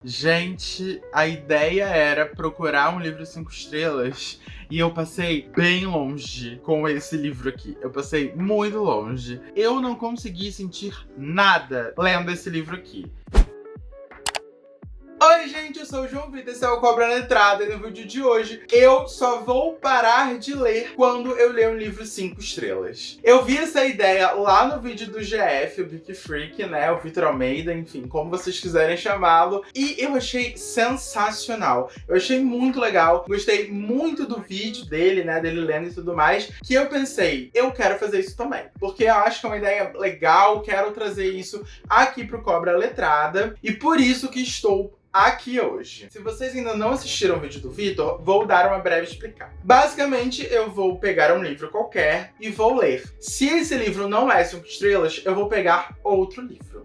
Gente, a ideia era procurar um livro 5 estrelas e eu passei bem longe com esse livro aqui. Eu passei muito longe. Eu não consegui sentir nada lendo esse livro aqui. Oi gente, eu sou o João Vitor, esse é o Cobra Letrada, e no vídeo de hoje eu só vou parar de ler quando eu ler um livro 5 estrelas. Eu vi essa ideia lá no vídeo do GF, o Geek Freak, né, o Vitor Almeida, enfim, como vocês quiserem chamá-lo, e eu achei sensacional. Eu achei muito legal, gostei muito do vídeo dele, né, dele lendo e tudo mais, que eu pensei, eu quero fazer isso também, porque eu acho que é uma ideia legal, quero trazer isso aqui pro Cobra Letrada, e por isso que estou aqui hoje. Se vocês ainda não assistiram o vídeo do Vitor, vou dar uma breve explicação. Basicamente, eu vou pegar um livro qualquer e vou ler. Se esse livro não é 5 estrelas, eu vou pegar outro livro.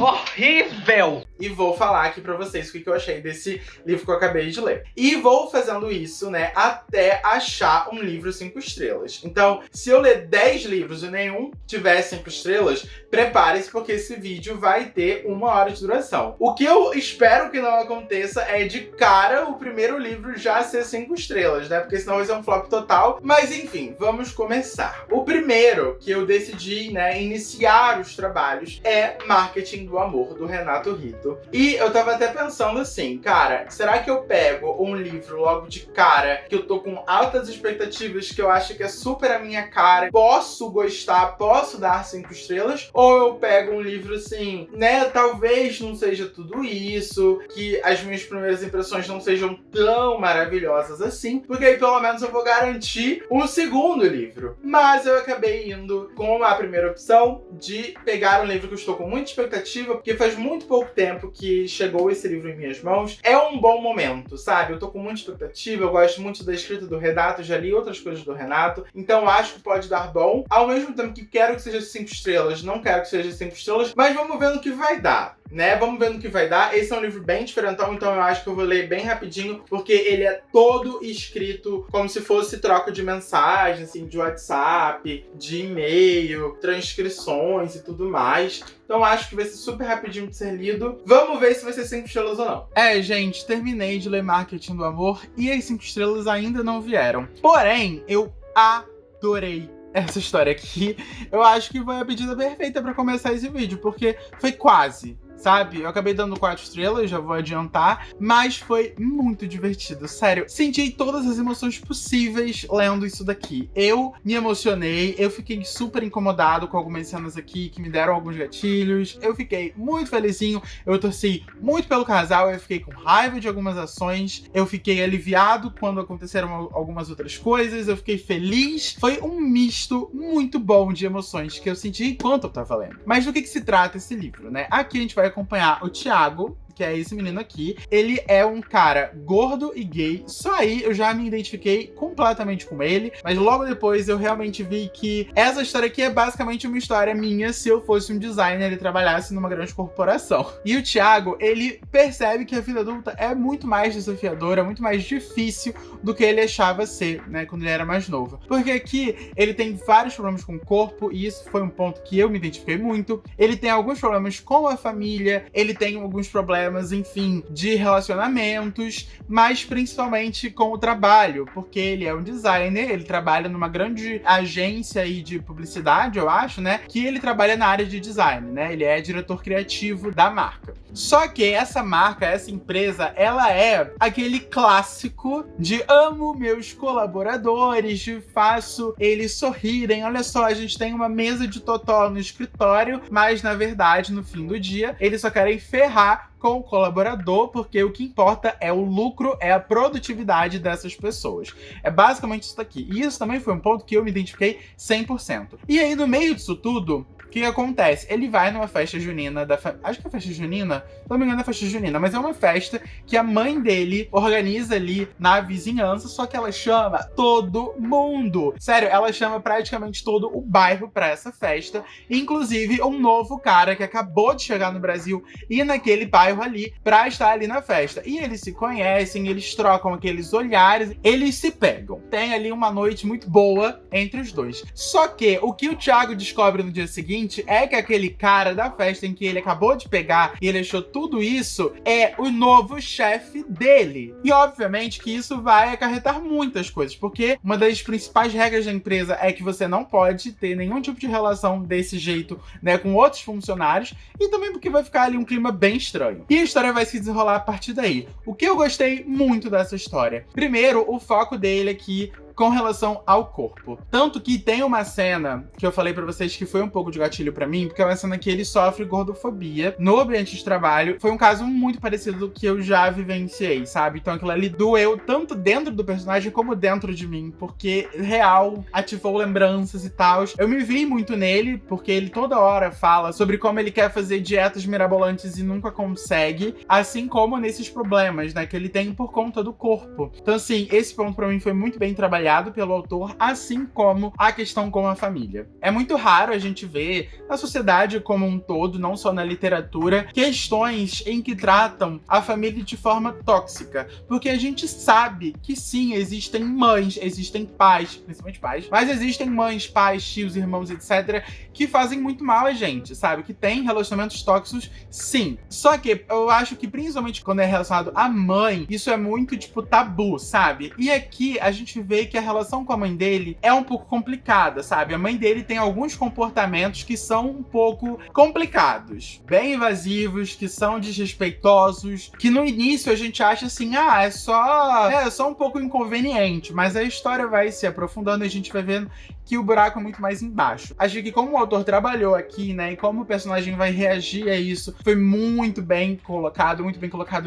Horrível! E vou falar aqui pra vocês o que eu achei desse livro que eu acabei de ler. E vou fazendo isso, né, até achar um livro 5 estrelas. Então, se eu ler 10 livros e nenhum tiver 5 estrelas, prepare-se porque esse vídeo vai ter 1 hora de duração. O que eu espero que não aconteça é de cara o primeiro livro já ser 5 estrelas, né, porque senão vai ser um flop total. Mas enfim, vamos começar. O primeiro que eu decidi, né, iniciar os trabalhos é Marketing do Amor, do Renato Rito. E eu tava até pensando assim, cara, será que eu pego um livro logo de cara, que eu tô com altas expectativas, que eu acho que é super a minha cara, posso gostar, posso dar 5 estrelas? Ou eu pego um livro assim, né, talvez não seja tudo isso, que as minhas primeiras impressões não sejam tão maravilhosas assim, porque aí pelo menos eu vou garantir um segundo livro. Mas eu acabei indo com a primeira opção de pegar um livro que eu estou com muita expectativa, porque faz muito pouco tempo que chegou esse livro em minhas mãos. É um bom momento, sabe? Eu tô com muita expectativa, eu gosto muito da escrita do Renato, já li outras coisas do Renato, então acho que pode dar bom. Ao mesmo tempo que quero que seja 5 estrelas, não quero que seja 5 estrelas, mas vamos ver no que vai dar, né? Vamos ver no que vai dar. Esse é um livro bem diferentão, então eu acho que eu vou ler bem rapidinho, porque ele é todo escrito como se fosse troca de mensagem, assim, de WhatsApp, de e-mail, transcrições e tudo mais. Então acho que vai ser super rapidinho de ser lido. Vamos ver se vai ser 5 estrelas ou não. É, gente, terminei de ler Marketing do Amor e as 5 estrelas ainda não vieram. Porém, eu adorei essa história aqui. Eu acho que foi a pedida perfeita pra começar esse vídeo, porque foi quase, sabe? Eu acabei dando 4 estrelas, já vou adiantar, mas foi muito divertido, sério. Senti todas as emoções possíveis lendo isso daqui. Eu me emocionei, eu fiquei super incomodado com algumas cenas aqui que me deram alguns gatilhos, eu fiquei muito felizinho, eu torci muito pelo casal, eu fiquei com raiva de algumas ações, eu fiquei aliviado quando aconteceram algumas outras coisas, eu fiquei feliz. Foi um misto muito bom de emoções que eu senti enquanto eu tava lendo. Mas do que se trata esse livro, né? Aqui a gente vai acompanhar o Thiago, que é esse menino aqui. Ele é um cara gordo e gay. Só aí eu já me identifiquei completamente com ele. Mas logo depois eu realmente vi que essa história aqui é basicamente uma história minha se eu fosse um designer e trabalhasse numa grande corporação. E o Thiago, ele percebe que a vida adulta é muito mais desafiadora, muito mais difícil do que ele achava ser, né, quando ele era mais novo. Porque aqui ele tem vários problemas com o corpo, e isso foi um ponto que eu me identifiquei muito. Ele tem alguns problemas com a família, ele tem alguns problemas, enfim, de relacionamentos, mas principalmente com o trabalho, porque ele é um designer, ele trabalha numa grande agência aí de publicidade, eu acho, né, que ele trabalha na área de design, né, ele é diretor criativo da marca. Só que essa marca, essa empresa, ela é aquele clássico de amo meus colaboradores, de faço eles sorrirem, olha só, a gente tem uma mesa de totó no escritório, mas na verdade, no fim do dia, eles só querem ferrar com o colaborador, porque o que importa é o lucro, é a produtividade dessas pessoas. É basicamente isso daqui. E isso também foi um ponto que eu me identifiquei 100%. E aí, no meio disso tudo, o que acontece? Ele vai numa festa junina da acho que é festa junina, se não me engano é festa junina, mas é uma festa que a mãe dele organiza ali na vizinhança, só que ela chama todo mundo. Sério, ela chama praticamente todo o bairro pra essa festa, inclusive um novo cara que acabou de chegar no Brasil e naquele bairro bairro ali pra estar ali na festa. E eles se conhecem, eles trocam aqueles olhares, eles se pegam. Tem ali uma noite muito boa entre os dois. Só que o que o Thiago descobre no dia seguinte é que aquele cara da festa em que ele acabou de pegar e ele achou tudo isso é o novo chefe dele. E obviamente que isso vai acarretar muitas coisas, porque uma das principais regras da empresa é que você não pode ter nenhum tipo de relação desse jeito, né, com outros funcionários, e também porque vai ficar ali um clima bem estranho. E a história vai se desenrolar a partir daí. O que eu gostei muito dessa história? Primeiro, o foco dele aqui com relação ao corpo. Tanto que tem uma cena que eu falei pra vocês que foi um pouco de gatilho pra mim, porque é uma cena que ele sofre gordofobia no ambiente de trabalho. Foi um caso muito parecido do que eu já vivenciei, sabe? Então aquilo ali doeu tanto dentro do personagem como dentro de mim, porque real ativou lembranças e tal. Eu me vi muito nele, porque ele toda hora fala sobre como ele quer fazer dietas mirabolantes e nunca consegue, assim como nesses problemas, né, que ele tem por conta do corpo. Então assim, esse ponto pra mim foi muito bem trabalhado pelo autor, assim como a questão com a família. É muito raro a gente ver na sociedade como um todo, não só na literatura, questões em que tratam a família de forma tóxica, porque a gente sabe que sim, existem mães, existem pais, principalmente pais, mas existem mães, pais, tios, irmãos, etc, que fazem muito mal a gente, sabe? Que tem relacionamentos tóxicos, sim. Só que eu acho que principalmente quando é relacionado à mãe, isso é muito, tipo, tabu, sabe? E aqui a gente vê que a relação com a mãe dele é um pouco complicada, sabe? A mãe dele tem alguns comportamentos que são um pouco complicados, bem invasivos, que são desrespeitosos, que no início a gente acha assim, é só um pouco inconveniente, mas a história vai se aprofundando e a gente vai vendo que o buraco é muito mais embaixo. Acho que como o autor trabalhou aqui, né, e como o personagem vai reagir a isso, foi muito bem colocado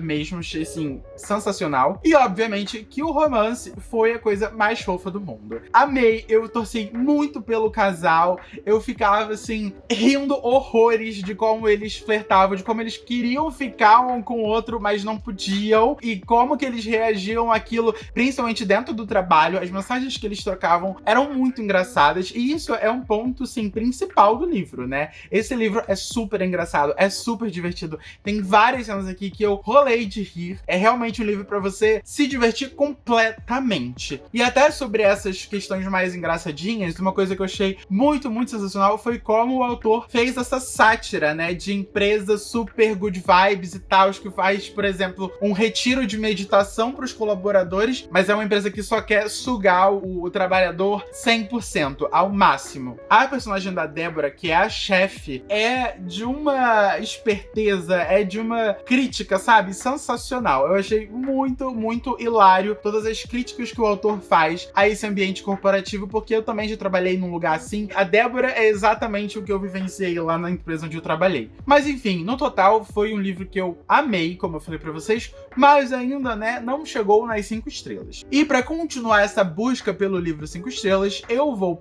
mesmo, achei, assim, sensacional. E, obviamente, que o romance foi a coisa mais fofa do mundo. Amei, eu torci muito pelo casal, eu ficava, assim, rindo horrores de como eles flertavam, de como eles queriam ficar um com o outro, mas não podiam, e como que eles reagiam àquilo, principalmente dentro do trabalho. As mensagens que eles trocavam eram muito engraçadas, e isso é um ponto, sim, principal do livro, né? Esse livro é super engraçado, é super divertido, tem várias cenas aqui que eu rolei de rir, é realmente um livro pra você se divertir completamente. E até sobre essas questões mais engraçadinhas, uma coisa que eu achei muito, muito sensacional foi como o autor fez essa sátira, né, de empresa super good vibes e tal, que faz, por exemplo, um retiro de meditação pros colaboradores, mas é uma empresa que só quer sugar o trabalhador 100%. Ao máximo. A personagem da Débora, que é a chefe, é de uma esperteza, é de uma crítica, sabe? Sensacional. Eu achei muito, muito hilário todas as críticas que o autor faz a esse ambiente corporativo, porque eu também já trabalhei num lugar assim. A Débora é exatamente o que eu vivenciei lá na empresa onde eu trabalhei. Mas enfim, no total, foi um livro que eu amei, como eu falei pra vocês, mas ainda, né, não chegou nas 5 estrelas. E pra continuar essa busca pelo livro 5 estrelas, eu vou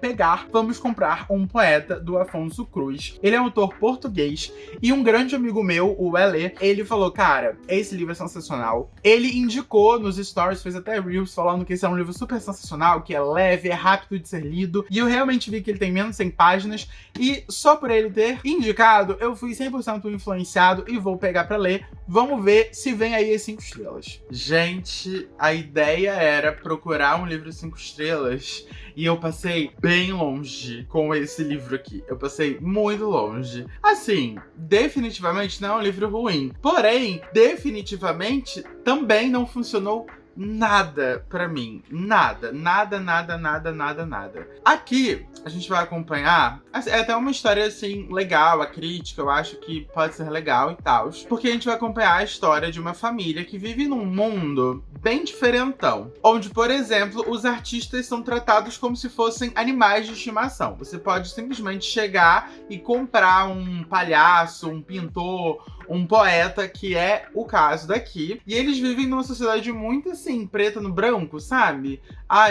vamos comprar um poeta do Afonso Cruz. Ele é um autor português e um grande amigo meu, o Elê, ele falou, cara, esse livro é sensacional. Ele indicou nos stories, fez até reels falando que esse é um livro super sensacional, que é leve, é rápido de ser lido, e eu realmente vi que ele tem menos de 100 páginas, e só por ele ter indicado, eu fui 100% influenciado e vou pegar pra ler. Vamos ver se vem aí as 5 estrelas. Gente, a ideia era procurar um livro 5 estrelas e eu passei bem longe com esse livro aqui. Eu passei muito longe. Assim, definitivamente não é um livro ruim. Porém, definitivamente também não funcionou nada pra mim. Nada. Aqui, a gente vai acompanhar... É até uma história, assim, legal. A crítica, eu acho que pode ser legal e tal. Porque a gente vai acompanhar a história de uma família que vive num mundo bem diferentão. Onde, por exemplo, os artistas são tratados como se fossem animais de estimação. Você pode simplesmente chegar e comprar um palhaço, um pintor, um poeta, que é o caso daqui. E eles vivem numa sociedade muito, assim, preta no branco, sabe?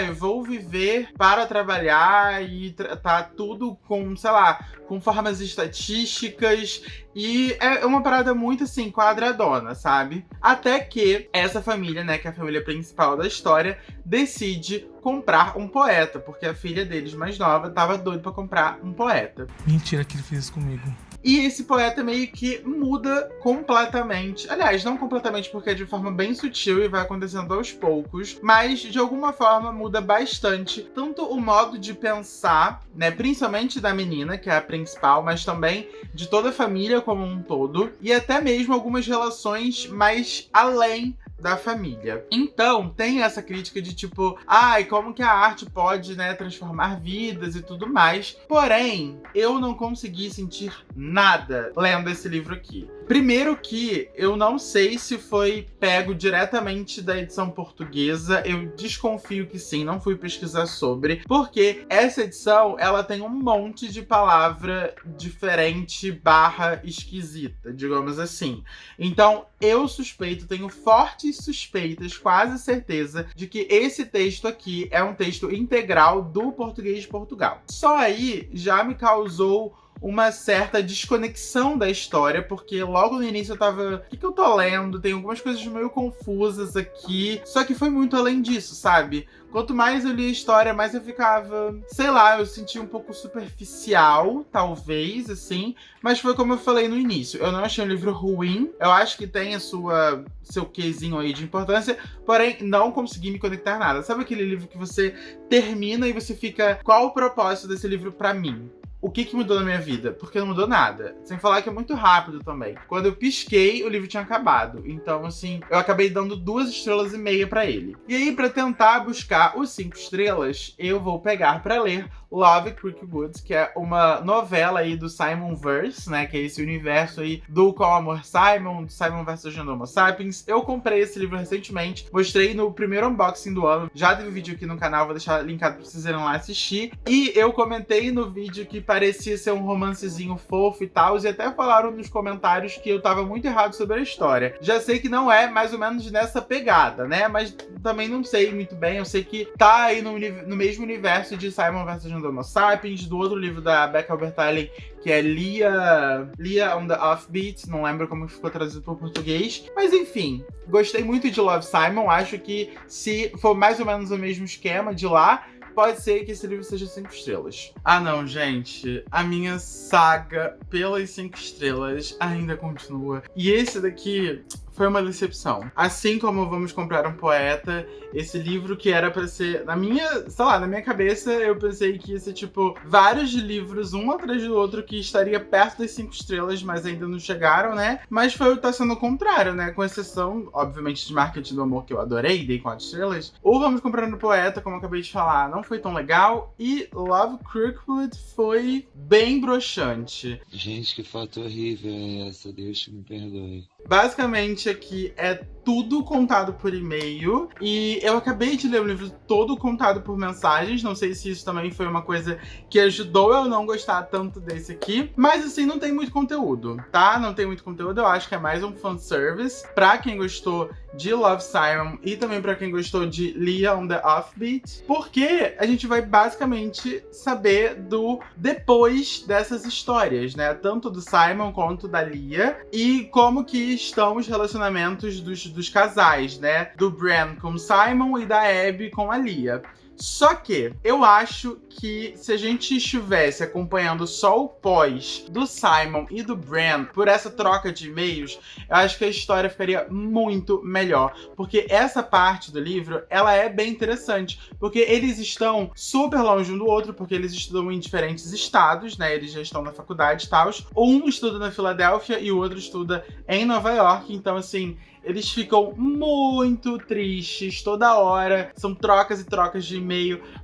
Eu vou viver para trabalhar e tratar tudo com, sei lá, com formas estatísticas. E é uma parada muito, assim, quadradona, sabe? Até que essa família, né, que é a família principal da história, decide comprar um poeta, porque a filha deles mais nova tava doida pra comprar um poeta. Mentira que ele fez isso comigo. E esse poeta meio que muda completamente. Aliás, não completamente, porque é de forma bem sutil e vai acontecendo aos poucos, mas de alguma forma muda bastante tanto o modo de pensar, né, principalmente da menina, que é a principal, mas também de toda a família como um todo, e até mesmo algumas relações mais além da família. Então, tem essa crítica de tipo, ai, como que a arte pode, né, transformar vidas e tudo mais. Porém, eu não consegui sentir nada lendo esse livro aqui. Primeiro que eu não sei se foi pego diretamente da edição portuguesa, eu desconfio que sim, não fui pesquisar sobre, porque essa edição, ela tem um monte de palavra diferente / esquisita, digamos assim. Então, eu suspeito, tenho fortes suspeitas, quase certeza, de que esse texto aqui é um texto integral do português de Portugal. Só aí já me causou uma certa desconexão da história, porque logo no início eu tava, o que eu tô lendo? Tem algumas coisas meio confusas aqui, só que foi muito além disso, sabe? Quanto mais eu li a história, mais eu ficava, sei lá, eu senti um pouco superficial, talvez, assim, mas foi como eu falei no início, eu não achei um livro ruim, eu acho que tem seu quezinho aí de importância, porém não consegui me conectar nada. Sabe aquele livro que você termina e você fica, qual o propósito desse livro pra mim? O que mudou na minha vida? Porque não mudou nada. Sem falar que é muito rápido também. Quando eu pisquei, o livro tinha acabado. Então, assim, eu acabei dando 2,5 estrelas pra ele. E aí, pra tentar buscar os 5 estrelas, eu vou pegar pra ler Love Crookwoods, que é uma novela aí do Simon Verse, né? Que é esse universo aí do Com Amor Simon, do Simon vs. Agenda Homo Sapiens. Eu comprei esse livro recentemente, mostrei no primeiro unboxing do ano. Já teve vídeo aqui no canal, vou deixar linkado pra vocês irem lá assistir. E eu comentei no vídeo que parecia ser um romancezinho fofo e tal, e até falaram nos comentários que eu tava muito errado sobre a história. Já sei que não é mais ou menos nessa pegada, né? Mas também não sei muito bem. Eu sei que tá aí no mesmo universo de Simon vs. Agenda Homo Sapiens, do outro livro da Becca Albertalli, que é Lia on the Offbeat, não lembro como ficou traduzido para o português. Mas enfim, gostei muito de Love, Simon. Acho que se for mais ou menos o mesmo esquema de lá, pode ser que esse livro seja 5 estrelas. Ah não, gente, a minha saga pelas 5 estrelas ainda continua. E esse daqui foi uma decepção. Assim como Vamos Comprar um Poeta, esse livro que era pra ser, na minha cabeça, eu pensei que ia ser, tipo, vários livros, um atrás do outro, que estaria perto das 5 estrelas, mas ainda não chegaram, né? Mas tá sendo o contrário, né? Com exceção, obviamente, de Marketing do Amor, que eu adorei, dei 4 estrelas. O Vamos Comprar um Poeta, como eu acabei de falar, não foi tão legal. E Love Crookwood foi bem broxante. Gente, que foto horrível é essa? Deus me perdoe. Basicamente, aqui é tudo contado por e-mail. E eu acabei de ler o livro todo contado por mensagens. Não sei se isso também foi uma coisa que ajudou eu não gostar tanto desse aqui. Mas, assim, não tem muito conteúdo, tá? Não tem muito conteúdo. Eu acho que é mais um fanservice pra quem gostou de Love, Simon e também pra quem gostou de Lia on the Offbeat. Porque a gente vai basicamente saber do depois dessas histórias, né? Tanto do Simon quanto da Lia. E como que estão os relacionamentos dos casais, né? Do Bran com o Simon e da Abby com a Lia. Só que eu acho que se a gente estivesse acompanhando só o pós do Simon e do Bran por essa troca de e-mails, eu acho que a história ficaria muito melhor. Porque essa parte do livro, ela é bem interessante. Porque eles estão super longe um do outro, porque eles estudam em diferentes estados, né? Eles já estão na faculdade e tal. Um estuda na Filadélfia e o outro estuda em Nova York. Então, assim, eles ficam muito tristes toda hora. São trocas e trocas de e-mail.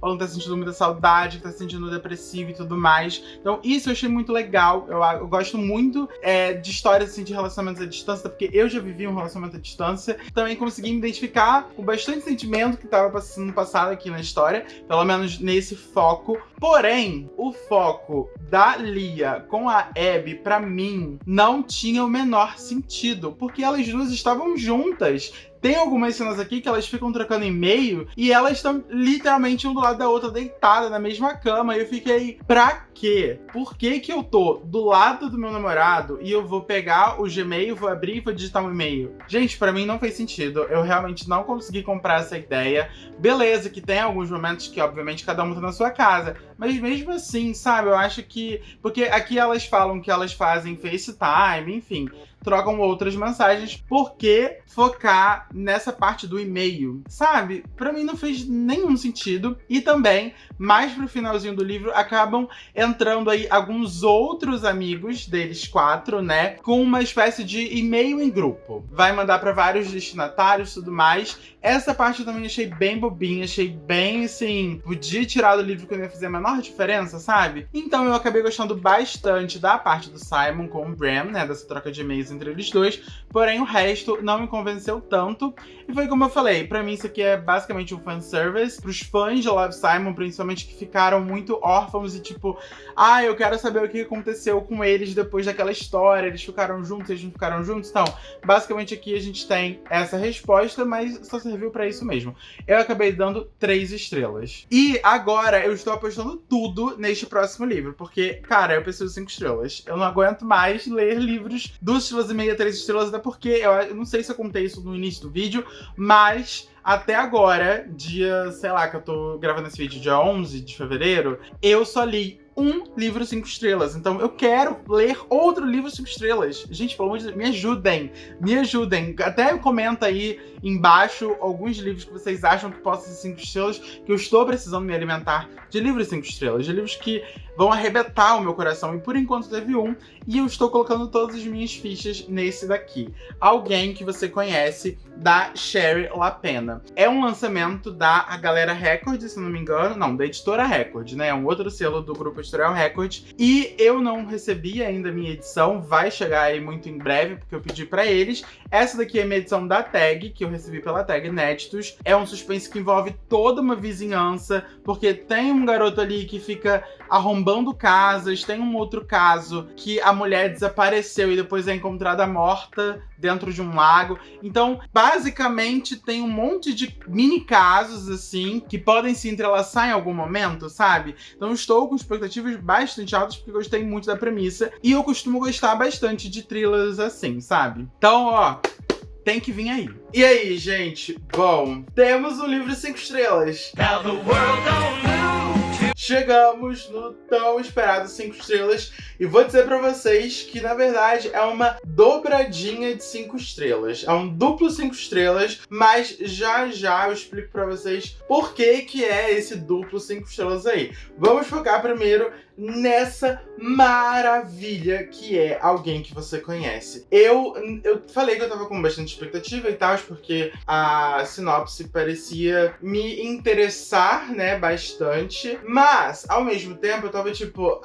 Um tá sentindo muita saudade, tá se sentindo depressivo e tudo mais. Então isso eu achei muito legal. Eu gosto muito de histórias assim, de relacionamentos à distância, porque eu já vivi um relacionamento à distância. Também consegui me identificar com bastante sentimento que tava sendo passado aqui na história. Pelo menos nesse foco. Porém, o foco da Lia com a Abby, pra mim, não tinha o menor sentido. Porque elas duas estavam ficam juntas. Tem algumas cenas aqui que elas ficam trocando e-mail e elas estão literalmente um do lado da outra, deitada na mesma cama. E eu fiquei, pra quê? Por que que eu tô do lado do meu namorado e eu vou pegar o Gmail, vou abrir e vou digitar um e-mail? Gente, pra mim não fez sentido. Eu realmente não consegui comprar essa ideia. Beleza, que tem alguns momentos que, obviamente, cada um tá na sua casa. Mas mesmo assim, sabe, eu acho que... Porque aqui elas falam que elas fazem FaceTime, enfim, trocam outras mensagens. Por que focar nessa parte do e-mail? Sabe? Pra mim não fez nenhum sentido. E também, mais pro finalzinho do livro, acabam entrando aí alguns outros amigos deles 4, né? Com uma espécie de e-mail em grupo. Vai mandar pra vários destinatários e tudo mais. Essa parte eu também achei bem bobinha, achei bem, assim, podia tirar do livro que não ia fazer a menor diferença, sabe? Então eu acabei gostando bastante da parte do Simon com o Bram, né? Dessa troca de e-mails entre eles dois. Porém, o resto não me convenceu tanto. E foi como eu falei, pra mim isso aqui é basicamente um fanservice. Pros fãs de Love, Simon, principalmente, que ficaram muito órfãos e tipo... Ah, eu quero saber o que aconteceu com eles depois daquela história. Eles ficaram juntos, eles não ficaram juntos? Então, basicamente aqui a gente tem essa resposta, mas só serviu pra isso mesmo. Eu acabei dando 3 estrelas. E agora eu estou apostando tudo neste próximo livro, porque, cara, eu preciso de 5 estrelas. Eu não aguento mais ler livros 2 estrelas e meia, 3 estrelas, até porque eu não sei se eu contei isso no início do vídeo, mas... Até agora, dia, sei lá, que eu tô gravando esse vídeo, dia 11 de fevereiro, eu só li um livro 5 estrelas. Então eu quero ler outro livro 5 estrelas. Gente, pelo amor de Deus, me ajudem. Me ajudem. Até comenta aí embaixo alguns livros que vocês acham que possam ser 5 estrelas, que eu estou precisando me alimentar de livros 5 estrelas. De livros que vão arrebentar o meu coração. E por enquanto teve um. E eu estou colocando todas as minhas fichas nesse daqui. Alguém que você conhece, da Shari LaPena. É um lançamento da Galera Record, se não me engano. Não, da Editora Record, né? É um outro selo do grupo Editorial Record. E eu não recebi ainda a minha edição. Vai chegar aí muito em breve, porque eu pedi pra eles. Essa daqui é a minha edição da Tag, que eu recebi pela Tag Inéditos. É um suspense que envolve toda uma vizinhança, porque tem um garoto ali que fica arrombando casas. Tem um outro caso que a mulher desapareceu e depois é encontrada morta dentro de um lago. Então, basicamente, tem um monte de mini casos, assim, que podem se entrelaçar em algum momento, sabe? Então, estou com expectativas bastante altas, porque gostei muito da premissa. E eu costumo gostar bastante de thrillers assim, sabe? Então, ó... tem que vir aí. E aí, gente? Bom, temos o livro 5 estrelas. Now the world don't know. Chegamos no tão esperado 5 estrelas. E vou dizer pra vocês que, na verdade, é uma dobradinha de 5 estrelas. É um duplo 5 estrelas, mas já já eu explico pra vocês por que é esse duplo 5 estrelas aí. Vamos focar primeiro nessa maravilha que é Alguém que Você Conhece. Eu falei que eu tava com bastante expectativa e tal, porque a sinopse parecia me interessar, né, bastante, mas, ao mesmo tempo, eu tava tipo,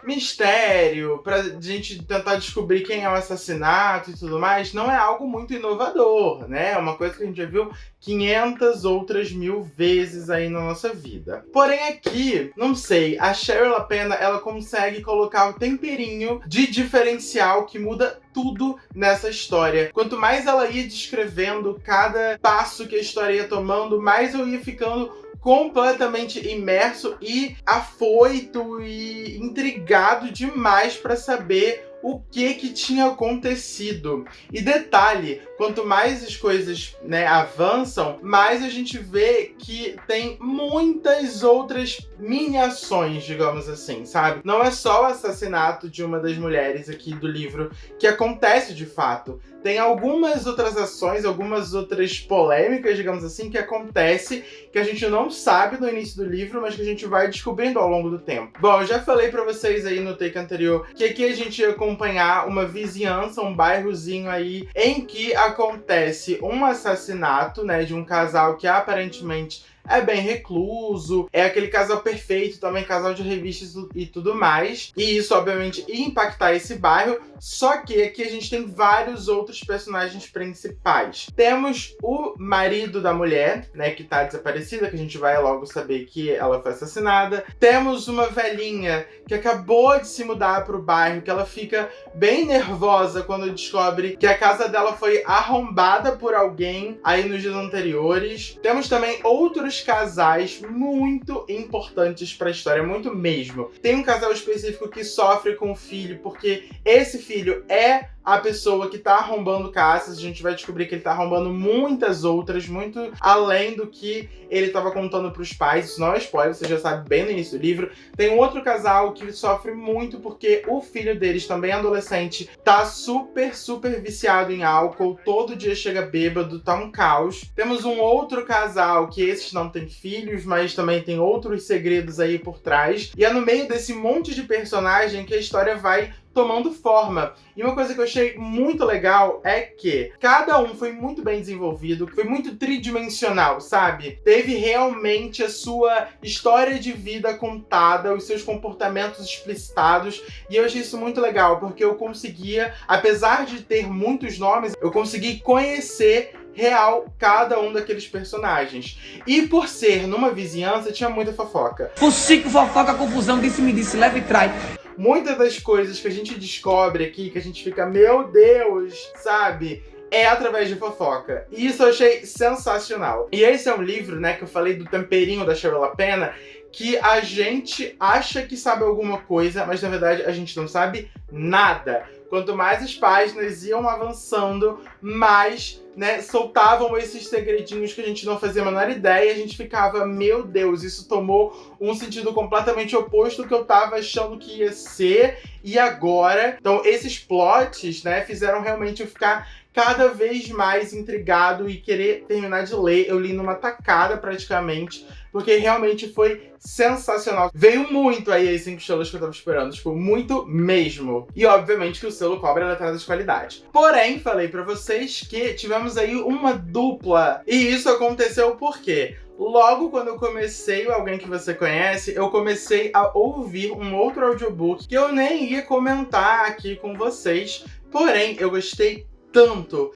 mistério, pra gente tentar descobrir quem é o assassinato e tudo mais, não é algo muito inovador, né, é uma coisa que a gente já viu 500 outras mil vezes aí na nossa vida. Porém aqui, não sei, a Shari LaPena, ela consegue colocar o temperinho de diferencial que muda tudo nessa história. Quanto mais ela ia descrevendo cada passo que a história ia tomando, mais eu ia ficando completamente imerso e afoito e intrigado demais pra saber o que tinha acontecido. E detalhe, quanto mais as coisas, né, avançam, mais a gente vê que tem muitas outras mini ações, digamos assim, sabe? Não é só o assassinato de uma das mulheres aqui do livro que acontece de fato. Tem algumas outras ações, algumas outras polêmicas, digamos assim, que acontece, que a gente não sabe no início do livro, mas que a gente vai descobrindo ao longo do tempo. Bom, eu já falei pra vocês aí no take anterior que aqui a gente ia acompanhar uma vizinhança, um bairrozinho aí, em que acontece um assassinato, né, de um casal que aparentemente é bem recluso, é aquele casal perfeito, também casal de revistas e tudo mais. E isso, obviamente, ia impactar esse bairro, só que aqui a gente tem vários outros personagens principais. Temos o marido da mulher, né, que tá desaparecida, que a gente vai logo saber que ela foi assassinada. Temos uma velhinha que acabou de se mudar pro bairro, que ela fica bem nervosa quando descobre que a casa dela foi arrombada por alguém aí nos dias anteriores. Temos também outros casais muito importantes pra história, muito mesmo. Tem um casal específico que sofre com o filho, porque esse filho é a pessoa que tá arrombando casas. A gente vai descobrir que ele tá arrombando muitas outras, muito além do que ele tava contando pros pais. Isso não é spoiler, você já sabe bem no início do livro. Tem um outro casal que sofre muito porque o filho deles, também adolescente, tá super, super viciado em álcool. Todo dia chega bêbado, tá um caos. Temos um outro casal que esses não têm filhos, mas também tem outros segredos aí por trás. E é no meio desse monte de personagem que a história vai tomando forma. E uma coisa que eu achei muito legal é que cada um foi muito bem desenvolvido, foi muito tridimensional, sabe? Teve realmente a sua história de vida contada, os seus comportamentos explicitados, e eu achei isso muito legal, porque eu conseguia, apesar de ter muitos nomes, eu consegui conhecer real cada um daqueles personagens. E por ser numa vizinhança, tinha muita fofoca. Fuxico, fofoca, confusão, disse-me-disse, leva e trai. Muitas das coisas que a gente descobre aqui, que a gente fica, meu Deus, sabe? É através de fofoca. E isso eu achei sensacional. E esse é um livro, né, que eu falei do temperinho da Cheryl LaPena, que a gente acha que sabe alguma coisa, mas na verdade a gente não sabe nada. Quanto mais as páginas iam avançando, mais, né, soltavam esses segredinhos que a gente não fazia a menor ideia, e a gente ficava, meu Deus, isso tomou um sentido completamente oposto do que eu tava achando que ia ser, e agora? Então esses plots, né, fizeram realmente eu ficar cada vez mais intrigado e querer terminar de ler. Eu li numa tacada praticamente, porque realmente foi sensacional. Veio muito aí as 5 estrelas que eu tava esperando, tipo, muito mesmo. E obviamente que o selo cobra letrada de qualidade. Porém, falei pra vocês que tivemos aí uma dupla. E isso aconteceu por quê? Logo quando eu comecei o Alguém Que Você Conhece, eu comecei a ouvir um outro audiobook que eu nem ia comentar aqui com vocês. Porém, eu gostei tanto,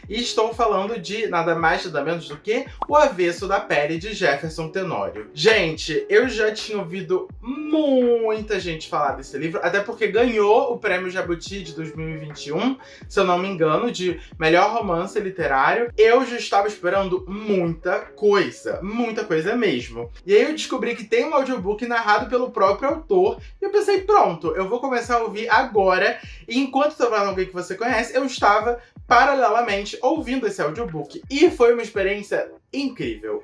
e estou falando de nada mais, nada menos do que O Avesso da Pele, de Jefferson Tenório. Gente, eu já tinha ouvido muita gente falar desse livro, até porque ganhou o Prêmio Jabuti de 2021, se eu não me engano, de melhor romance literário. Eu já estava esperando muita coisa mesmo. E aí eu descobri que tem um audiobook narrado pelo próprio autor, e eu pensei, pronto, eu vou começar a ouvir agora. E enquanto eu tava Alguém Que Você Conhece, eu estava paralelamente ouvindo esse audiobook. E foi uma experiência incrível,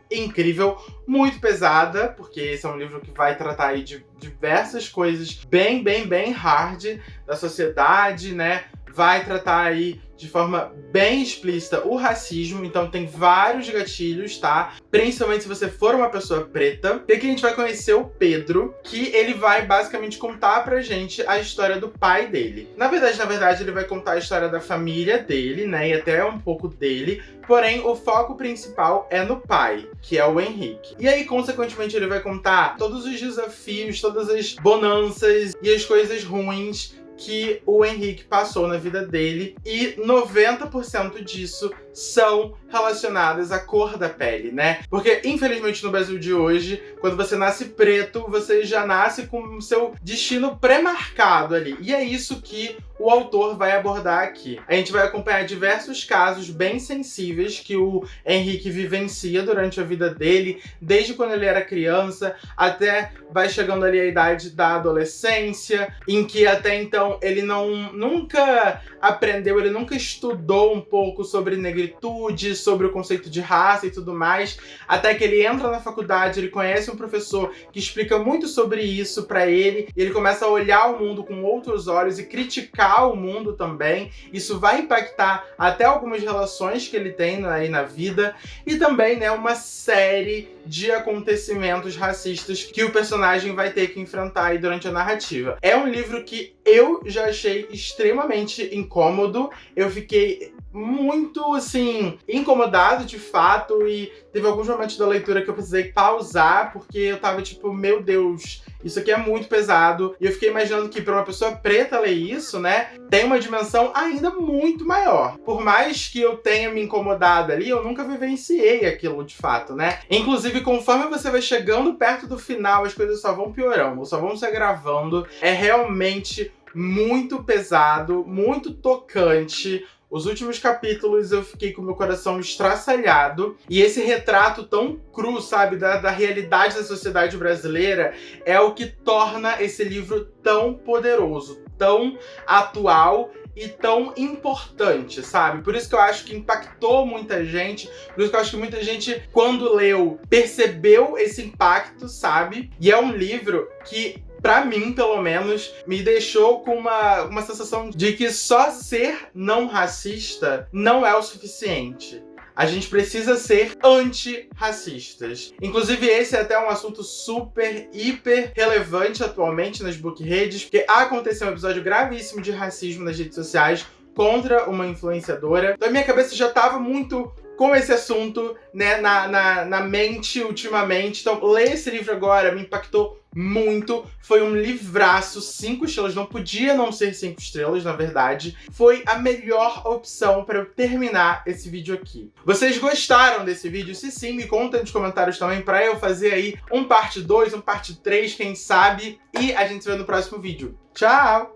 muito pesada, porque esse é um livro que vai tratar aí de diversas coisas bem hard da sociedade, né? Vai tratar aí de forma bem explícita o racismo, então tem vários gatilhos, tá? Principalmente se você for uma pessoa preta. E aqui a gente vai conhecer o Pedro, que ele vai basicamente contar pra gente a história do pai dele. Na verdade, ele vai contar a história da família dele, né? E até um pouco dele. Porém, o foco principal é no pai, que é o Henrique. E aí, consequentemente, ele vai contar todos os desafios, todas as bonanças e as coisas ruins que o Henrique passou na vida dele, e 90% disso são relacionadas à cor da pele, né? Porque, infelizmente, no Brasil de hoje, quando você nasce preto, você já nasce com o seu destino pré-marcado ali. E é isso que o autor vai abordar aqui. A gente vai acompanhar diversos casos bem sensíveis que o Henrique vivencia durante a vida dele, desde quando ele era criança, até vai chegando ali a idade da adolescência, em que até então ele nunca aprendeu, ele nunca estudou um pouco sobre negritude, sobre o conceito de raça e tudo mais, até que ele entra na faculdade, ele conhece um professor que explica muito sobre isso pra ele, e ele começa a olhar o mundo com outros olhos e criticar o mundo também. Isso vai impactar até algumas relações que ele tem aí na vida, e também, né, uma série de acontecimentos racistas que o personagem vai ter que enfrentar aí durante a narrativa. É um livro que eu já achei extremamente incômodo, eu fiquei muito, assim, incomodado de fato, e teve alguns momentos da leitura que eu precisei pausar, porque eu tava tipo, meu Deus, isso aqui é muito pesado. E eu fiquei imaginando que pra uma pessoa preta ler isso, né, tem uma dimensão ainda muito maior. Por mais que eu tenha me incomodado ali, eu nunca vivenciei aquilo de fato, né. Inclusive, conforme você vai chegando perto do final, as coisas só vão piorando, só vão se agravando. É realmente muito pesado, muito tocante. Os últimos capítulos eu fiquei com meu coração estraçalhado. E esse retrato tão cru, sabe, da realidade da sociedade brasileira é o que torna esse livro tão poderoso, tão atual e tão importante, sabe? Por isso que eu acho que impactou muita gente, por isso que eu acho que muita gente, quando leu, percebeu esse impacto, sabe? E é um livro que, pra mim, pelo menos, me deixou com uma sensação de que só ser não racista não é o suficiente. A gente precisa ser antirracistas. Inclusive, esse é até um assunto super, hiper relevante atualmente nas bookredes, porque aconteceu um episódio gravíssimo de racismo nas redes sociais contra uma influenciadora. Então a minha cabeça já tava muito com esse assunto, né, na mente ultimamente. Então, ler esse livro agora me impactou muito. Foi um livraço, 5 estrelas. Não podia não ser 5 estrelas, na verdade. Foi a melhor opção para eu terminar esse vídeo aqui. Vocês gostaram desse vídeo? Se sim, me conta nos comentários também para eu fazer aí um parte 2, um parte 3, quem sabe. E a gente se vê no próximo vídeo. Tchau!